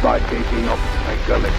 by taking of alcoholic.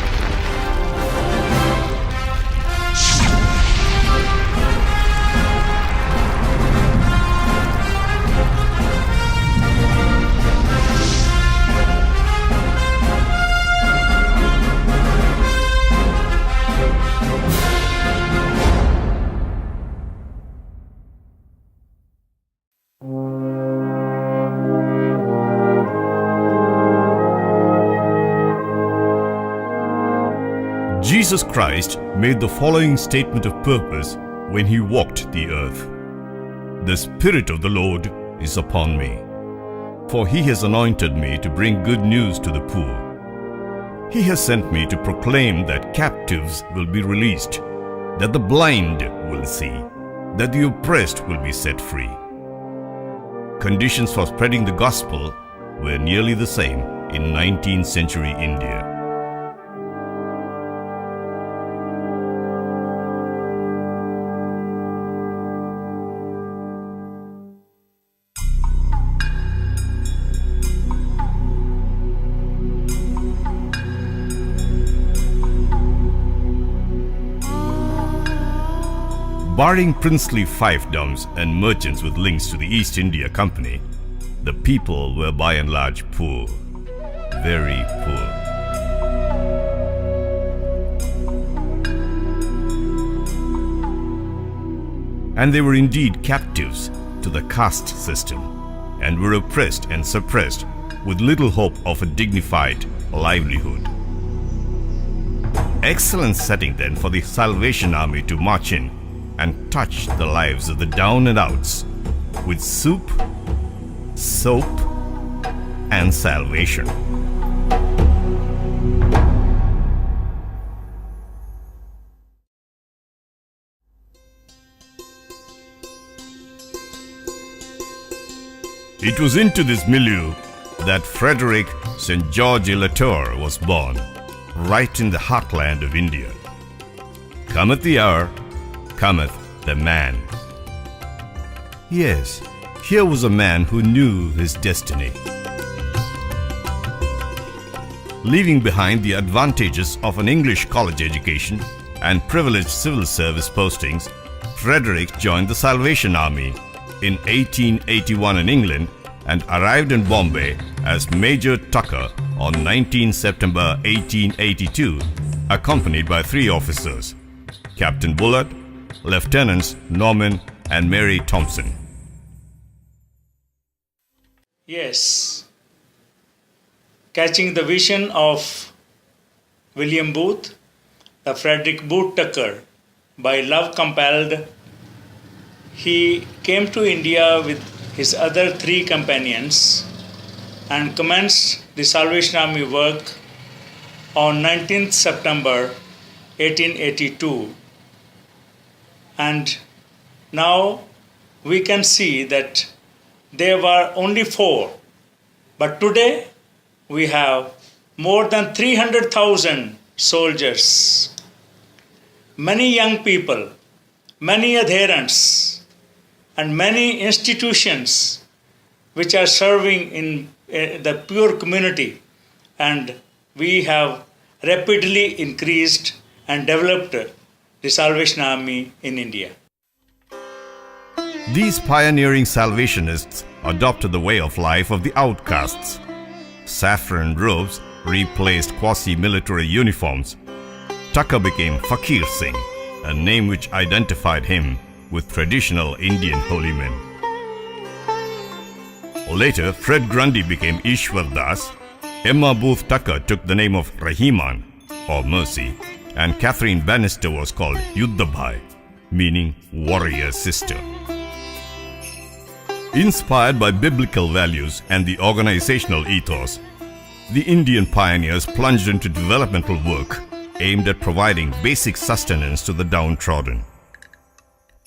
Jesus Christ made the following statement of purpose when he walked the earth. The Spirit of the Lord is upon me, for he has anointed me to bring good news to the poor. He has sent me to proclaim that captives will be released, that the blind will see, that the oppressed will be set free. Conditions for spreading the gospel were nearly the same in 19th century India. Barring princely fiefdoms and merchants with links to the East India Company, the people were by and large poor, very poor. And they were indeed captives to the caste system and were oppressed and suppressed with little hope of a dignified livelihood. Excellent setting then for the Salvation Army to march in and touch the lives of the down and outs with soup, soap, and salvation. It was into this milieu that Frederick St. George Latour was born, right in the heartland of India. Cometh the hour, cometh the man. Yes, here was a man who knew his destiny. Leaving behind the advantages of an English college education and privileged civil service postings, Frederick joined the Salvation Army in 1881 in England and arrived in Bombay as Major Tucker on 19 September 1882, accompanied by 3 officers, Captain Bullard, Lieutenants Norman and Mary Thompson. Yes, catching the vision of William Booth, the Frederick Booth Tucker, by love compelled, he came to India with his other 3 companions and commenced the Salvation Army work on 19th September 1882. And now we can see that there were only 4, but today we have more than 300,000 soldiers, many young people, many adherents, and many institutions which are serving in the pure community, and we have rapidly increased and developed the Salvation Army in India. These pioneering Salvationists adopted the way of life of the outcasts. Saffron robes replaced quasi-military uniforms. Tucker became Fakir Singh, a name which identified him with traditional Indian holy men. Later, Fred Grundy became Ishwar Das, Emma Booth Tucker took the name of Rahiman, or Mercy, and Catherine Bannister was called Yuddhabhai, meaning warrior sister. Inspired by biblical values and the organizational ethos, the Indian pioneers plunged into developmental work aimed at providing basic sustenance to the downtrodden.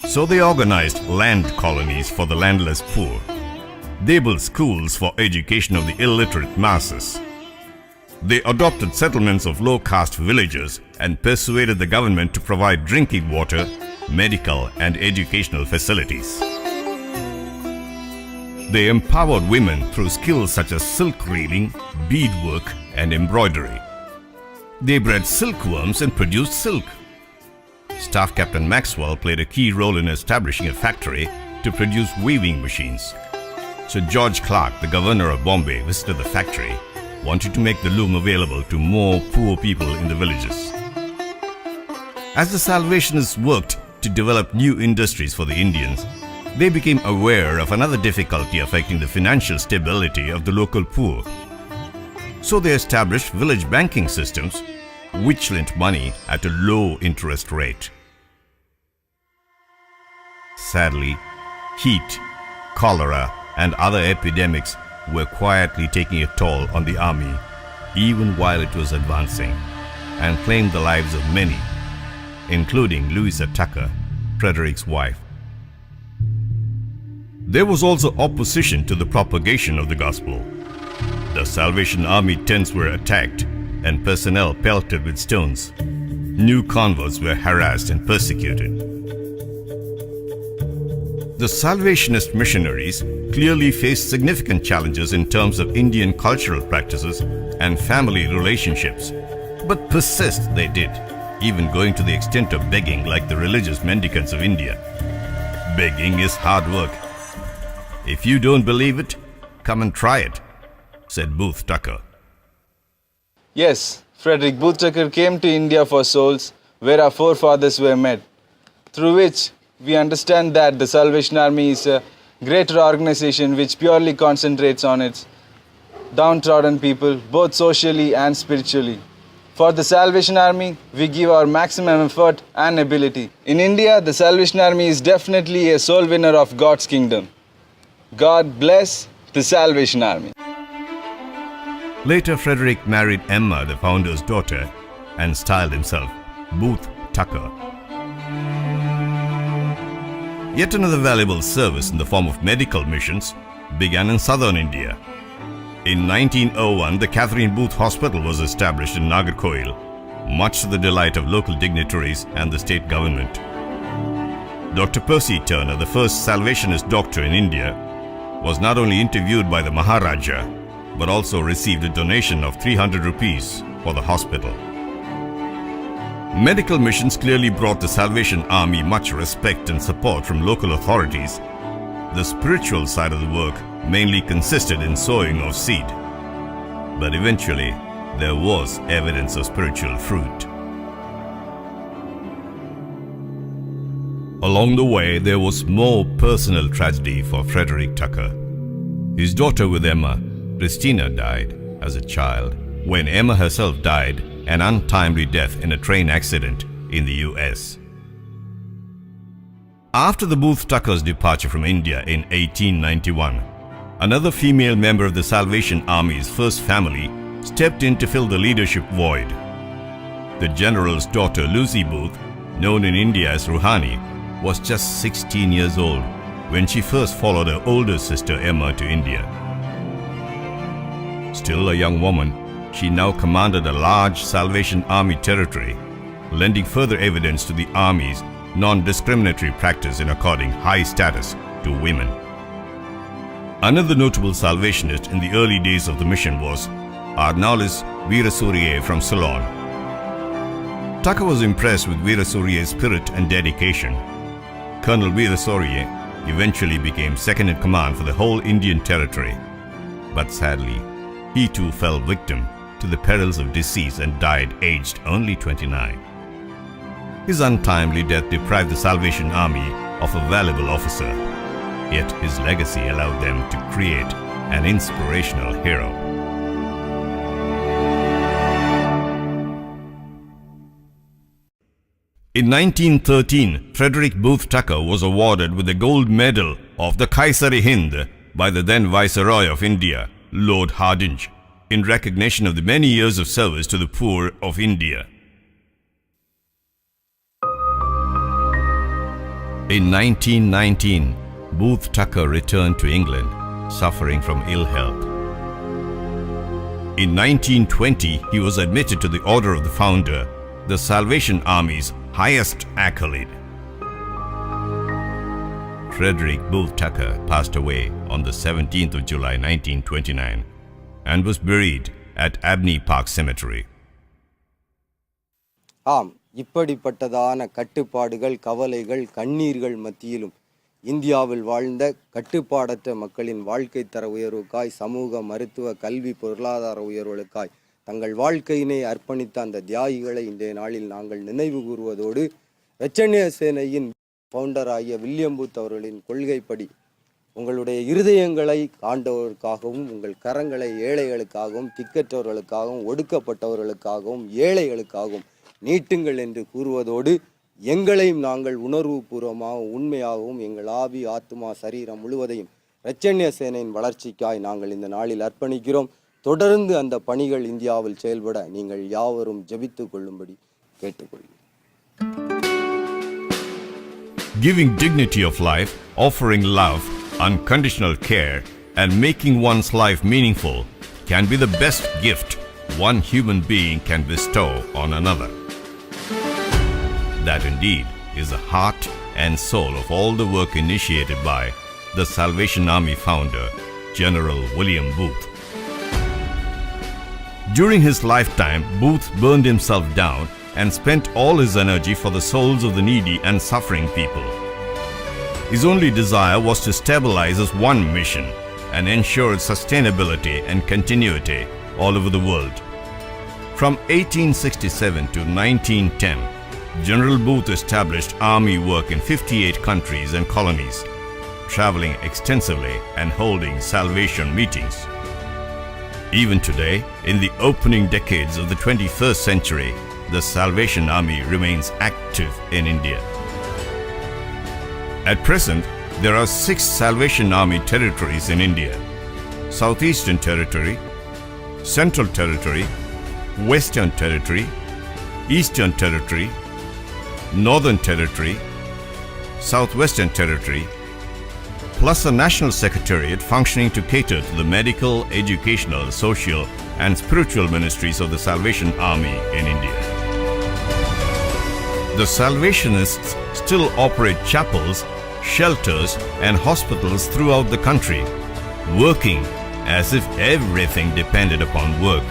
So they organized land colonies for the landless poor. They built schools for education of the illiterate masses. They adopted settlements of low-caste villagers and persuaded the government to provide drinking water, medical and educational facilities. They empowered women through skills such as silk reeling, beadwork, and embroidery. They bred silkworms and produced silk. Staff Captain Maxwell played a key role in establishing a factory to produce weaving machines. Sir George Clark, the governor of Bombay, visited the factory, wanted to make the loom available to more poor people in the villages. As the Salvationists worked to develop new industries for the Indians, they became aware of another difficulty affecting the financial stability of the local poor. So they established village banking systems which lent money at a low interest rate. Sadly, heat, cholera, and other epidemics were quietly taking a toll on the army even while it was advancing, and claimed the lives of many, including Louisa Tucker, Frederick's wife. There was also opposition to the propagation of the gospel. The Salvation Army tents were attacked and personnel pelted with stones. New converts were harassed and persecuted. The Salvationist missionaries clearly faced significant challenges in terms of Indian cultural practices and family relationships, but persist they did, even going to the extent of begging like the religious mendicants of India. Begging is hard work. If you don't believe it, come and try it, said Booth Tucker. Yes, Frederick Booth Tucker came to India for souls where our forefathers were met, through which we understand that the Salvation Army is a greater organization which purely concentrates on its downtrodden people, both socially and spiritually. For the Salvation Army, we give our maximum effort and ability. In India, the Salvation Army is definitely a soul winner of God's kingdom. God bless the Salvation Army. Later, Frederick married Emma, the founder's daughter, and styled himself Booth Tucker. Yet another valuable service in the form of medical missions began in southern India. In 1901, the Catherine Booth Hospital was established in Nagercoil, much to the delight of local dignitaries and the state government. Dr. Percy Turner, the first Salvationist doctor in India, was not only interviewed by the Maharaja, but also received a donation of 300 rupees for the hospital. Medical missions clearly brought the Salvation Army much respect and support from local authorities. The spiritual side of the work mainly consisted in sowing of seed. But eventually, there was evidence of spiritual fruit. Along the way, there was more personal tragedy for Frederick Tucker. His daughter with Emma, Christina, died as a child when Emma herself died an untimely death in a train accident in the US. After the Booth Tuckers' departure from India in 1891, another female member of the Salvation Army's first family stepped in to fill the leadership void. The general's daughter, Lucy Booth, known in India as Ruhani, was just 16 years old when she first followed her older sister Emma to India. Still a young woman, she now commanded a large Salvation Army territory, lending further evidence to the Army's non-discriminatory practice in according high status to women. Another notable Salvationist in the early days of the mission was Arnaulis Veerasurya from Ceylon. Tucker was impressed with Veerasurya's spirit and dedication. Colonel Veerasurya eventually became second in command for the whole Indian territory, but sadly, he too fell victim to the perils of disease and died aged only 29. His untimely death deprived the Salvation Army of a valuable officer, yet his legacy allowed them to create an inspirational hero. In 1913, Frederick Booth Tucker was awarded with the gold medal of the Kaisar-i-Hind by the then Viceroy of India, Lord Hardinge, in recognition of the many years of service to the poor of India. In 1919, Booth Tucker returned to England, suffering from ill health. In 1920, he was admitted to the Order of the Founder, the Salvation Army's highest accolade. Frederick Booth Tucker passed away on the 17th of July 1929 and was buried at Abney Park Cemetery. ஆம், இப்படிப்பட்டதான கட்டுப்பாடுகள், கவலைகள், கண்ணீர்கள் மத்தியிலும் இந்தியாவில் வாழ்ந்த கட்டுப்பாடற்ற மக்களின் வாழ்க்கை தர உயர்வுக்காய், சமூக, மருத்துவ, கல்வி, பொருளாதார உயர்வுகளுக்காய் தங்கள் வாழ்க்கையினை அர்ப்பணித்த அந்த தியாகிகளை இன்றைய நாளில் நாங்கள் நினைவு கூறுவதோடு, இரட்சணிய சேனையின் ஃபவுண்டராகிய வில்லியம் பூத் அவர்களின் கொள்கைப்படி உங்களுடைய இருதயங்களை ஆண்டவருக்காகவும், உங்கள் கரங்களை ஏழைகளுக்காகவும், திக்கற்றவர்களுக்காகவும், ஒடுக்கப்பட்டவர்களுக்காகவும், ஏழைகளுக்காகவும் நீட்டுங்கள் என்று கூறுவதோடு, எங்களையும் நாங்கள் உணர்வுபூர்வமாகவும் உண்மையாகவும் எங்கள் ஆவி, ஆத்மா, சரீரம் முழுவதையும் இரட்சணிய சேனையின் வளர்ச்சிக்காய் நாங்கள் இந்த நாளில் அர்ப்பணிக்கிறோம். தொடர்ந்து அந்த பணிகள் இந்தியாவில் செயல்பட நீங்கள் யாவரும் ஜெபித்து கொள்ளும்படி கேட்டுக்கொள்கிறோம். Giving dignity of life, offering love, unconditional care, and making one's life meaningful can be the best gift one human being can bestow on another. That indeed is the heart and soul of all the work initiated by the Salvation Army founder, General William Booth. During his lifetime, Booth burned himself down and spent all his energy for the souls of the needy and suffering people. His only desire was to stabilize his one mission and ensure sustainability and continuity all over the world. From 1867 to 1910, General Booth established army work in 58 countries and colonies, traveling extensively and holding salvation meetings. Even today, in the opening decades of the 21st century, the Salvation Army remains active in India. At present, there are 6 Salvation Army territories in India: Southeastern Territory, Central Territory, Western Territory, Eastern Territory, Northern Territory, Southwestern Territory, plus a national secretariat functioning to cater to the medical, educational, social, and spiritual ministries of the Salvation Army in India. The Salvationists still operate chapels, shelters, and hospitals throughout the country, working as if everything depended upon work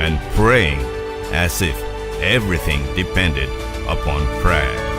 and praying as if everything depended upon prayer.